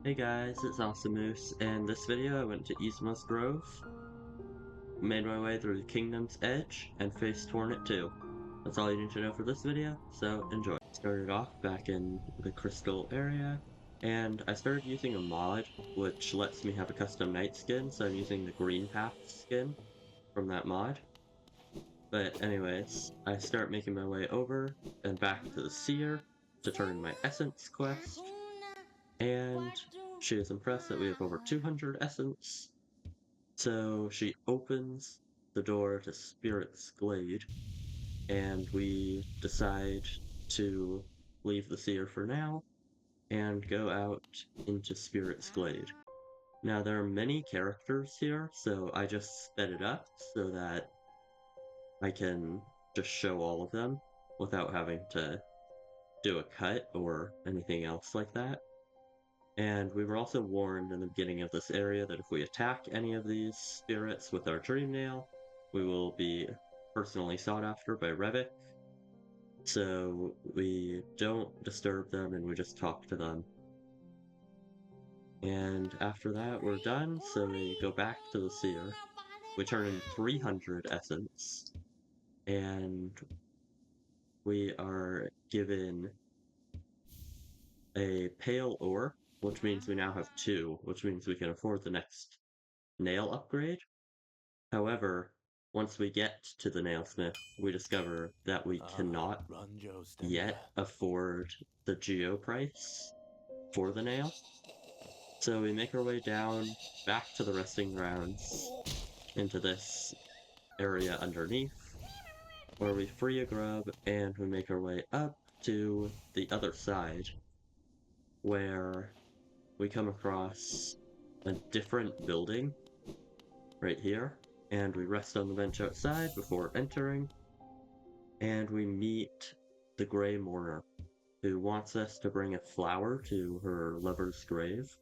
Hey guys, it's Awesomemoose, and this video I went to Isma's Grove, made my way through the Kingdom's Edge, and faced Hornet 2. That's all you need to know for this video, so enjoy. Started off back in the Crystal area, and I started using a mod which lets me have a custom night skin, so I'm using the Green Path skin from that mod. But anyways, I start making my way over and back to the Seer to turn in my Essence quest, and she is impressed that we have over 200 Essence. So she opens the door to Spirit's Glade, and we decide to leave the Seer for now and go out into Spirit's Glade. Now there are many characters here, so I just sped it up so that I can just show all of them without having to do a cut or anything else like that. And we were also warned in the beginning of this area that if we attack any of these spirits with our Dream Nail, we will be personally sought after by Revik. So we don't disturb them and we just talk to them. And after that, we're done, so we go back to the Seer. We turn in 300 Essence, and we are given a Pale Ore, which means we now have 2, which means we can afford the next nail upgrade. However, once we get to the nailsmith, we discover that we cannot yet afford the geo price for the nail. So we make our way down back to the resting grounds into this area underneath, where we free a grub and we make our way up to the other side, where we come across a different building right here, and we rest on the bench outside before entering, and we meet the Grey Mourner, who wants us to bring a flower to her lover's grave.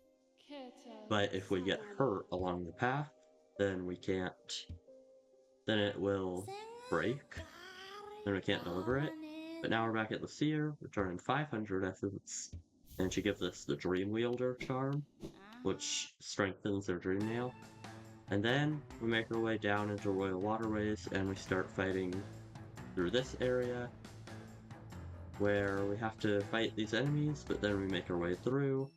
But if we get hurt along the path, then we can't, then it will break, then we can't deliver it. But now we're back at the Seer, returning 500 Essence, and she gives us the Dream Wielder charm, which strengthens their Dream Nail. And then we make our way down into Royal Waterways and we start fighting through this area where we have to fight these enemies, but then we make our way through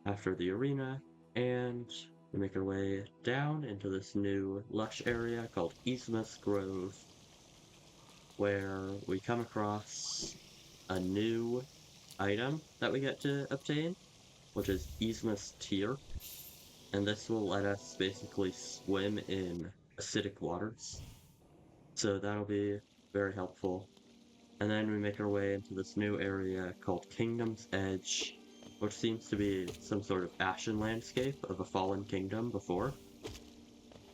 after the arena and we make our way down into this new lush area called Isma's Grove, where we come across a new item that we get to obtain, which is Isma's Tear. And this will let us basically swim in acidic waters. So that'll be very helpful. And then we make our way into this new area called Kingdom's Edge, which seems to be some sort of Ashen landscape of a fallen kingdom before.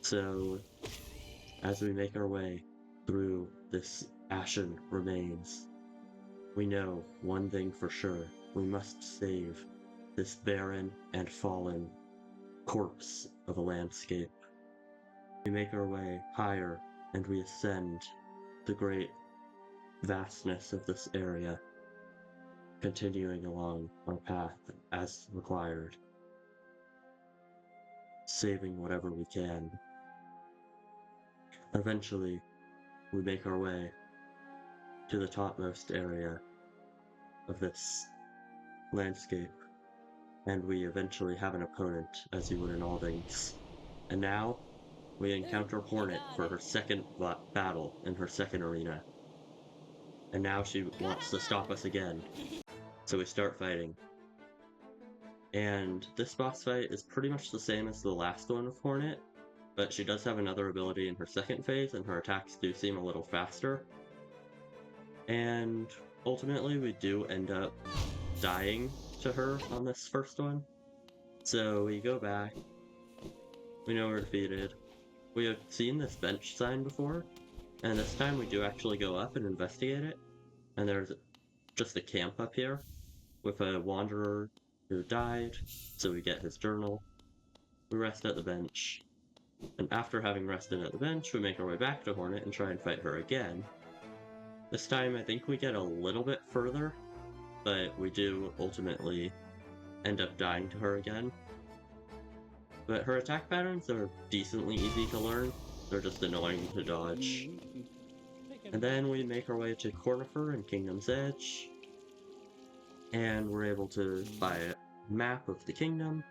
So as we make our way through this Ashen remains, we know one thing for sure: we must save this barren and fallen corpse of a landscape. We make our way higher and we ascend the great vastness of this area, continuing along our path as required, saving whatever we can. Eventually, we make our way to the topmost area of this landscape, and we eventually have an opponent, as you would in all things. And now, we encounter Hornet for her second battle in her second arena. And now she wants to stop us again. So we start fighting. And this boss fight is pretty much the same as the last one with Hornet, but she does have another ability in her second phase, and her attacks do seem a little faster. And ultimately, we do end up dying to her on this first one. So we go back. We know we're defeated. We have seen this bench sign before, and this time we do actually go up and investigate it. And there's just a camp up here with a wanderer who died, so we get his journal. We rest at the bench, and after having rested at the bench, we make our way back to Hornet and try and fight her again. This time I think we get a little bit further, but we do ultimately end up dying to her again. But her attack patterns are decently easy to learn. They're just annoying to dodge. And then we make our way to Cornifer and Kingdom's Edge. And we're able to buy a map of the kingdom.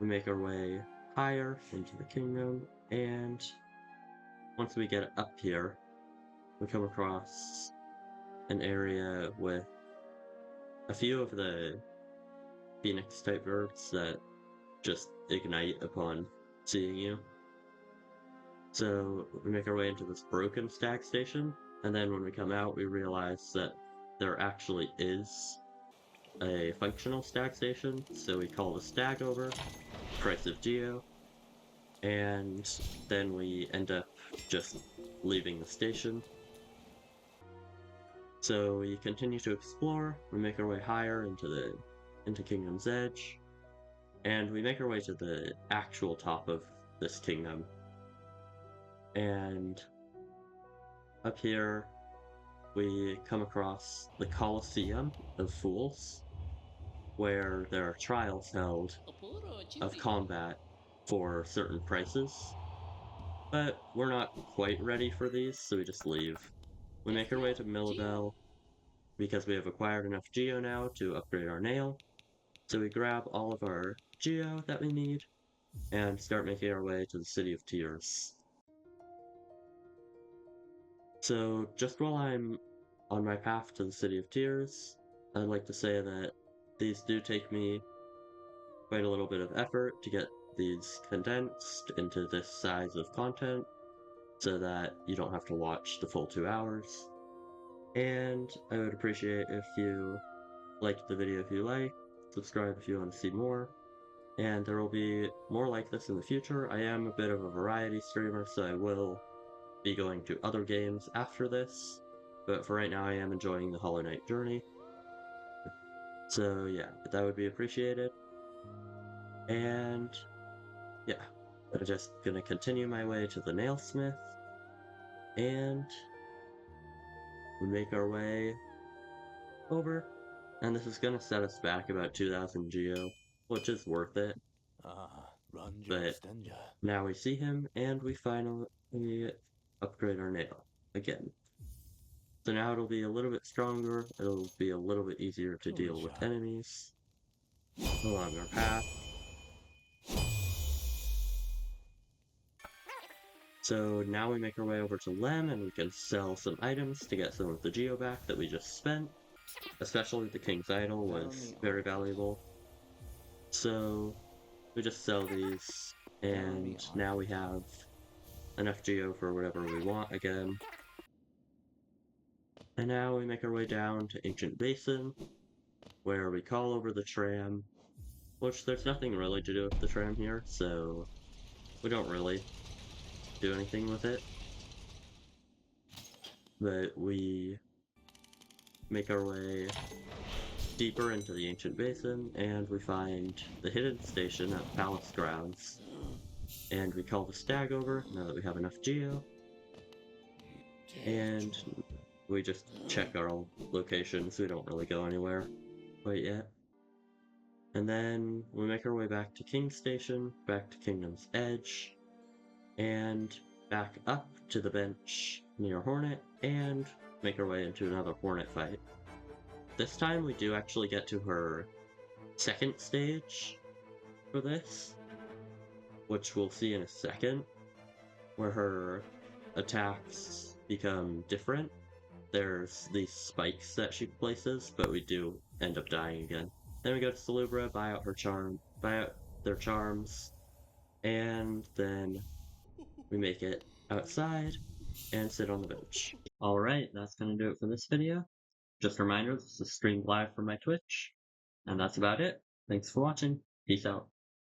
We make our way higher into the kingdom, and once we get up here, we come across an area with a few of the Phoenix type birds that just ignite upon seeing you. So we make our way into this broken stag station, and then when we come out, we realize that there actually is a functional stag station, so we call the stag over, price of geo, and then we end up just leaving the station. So we continue to explore, we make our way higher into Kingdom's Edge, and we make our way to the actual top of this kingdom. And up here, we come across the Colosseum of Fools, where there are trials held of combat for certain prices. But we're not quite ready for these, so we just leave. We make our way to Millabel, because we have acquired enough geo now to upgrade our nail. So we grab all of our geo that we need, and start making our way to the City of Tears. So just while I'm on my path to the City of Tears, I'd like to say that these do take me quite a little bit of effort to get these condensed into this size of content, so that you don't have to watch the full 2 hours. And I would appreciate if you liked the video if you like, subscribe if you want to see more, and there will be more like this in the future. I am a bit of a variety streamer, so I will be going to other games after this, but for right now I am enjoying the Hollow Knight journey. So yeah, that would be appreciated. And yeah, I'm just gonna continue my way to the nailsmith, and we make our way over, and this is gonna set us back about 2,000 geo, which is worth it. But now we see him, and we finally upgrade our nail again. So now it'll be a little bit stronger, it'll be a little bit easier to deal with enemies along our path. So now we make our way over to Lem, and we can sell some items to get some of the geo back that we just spent. Especially the King's Idol was very valuable. So we just sell these, and now we have enough geo for whatever we want again. And now we make our way down to Ancient Basin, where we call over the tram, which there's nothing really to do with the tram here, so we don't really do anything with it. But we make our way deeper into the Ancient Basin, and we find the hidden station at Palace Grounds. And we call the stag over, now that we have enough geo. And we just check our locations, we don't really go anywhere quite yet. And then we make our way back to King's Station, back to Kingdom's Edge, and back up to the bench near Hornet, and make our way into another Hornet fight. This time we do actually get to her second stage for this, which we'll see in a second, where her attacks become different. There's these spikes that she places, but we do end up dying again. Then we go to Salubra, buy out their charms, and then we make it outside and sit on the bench. Alright, that's gonna do it for this video. Just a reminder, this is streamed live from my Twitch, and that's about it. Thanks for watching. Peace out.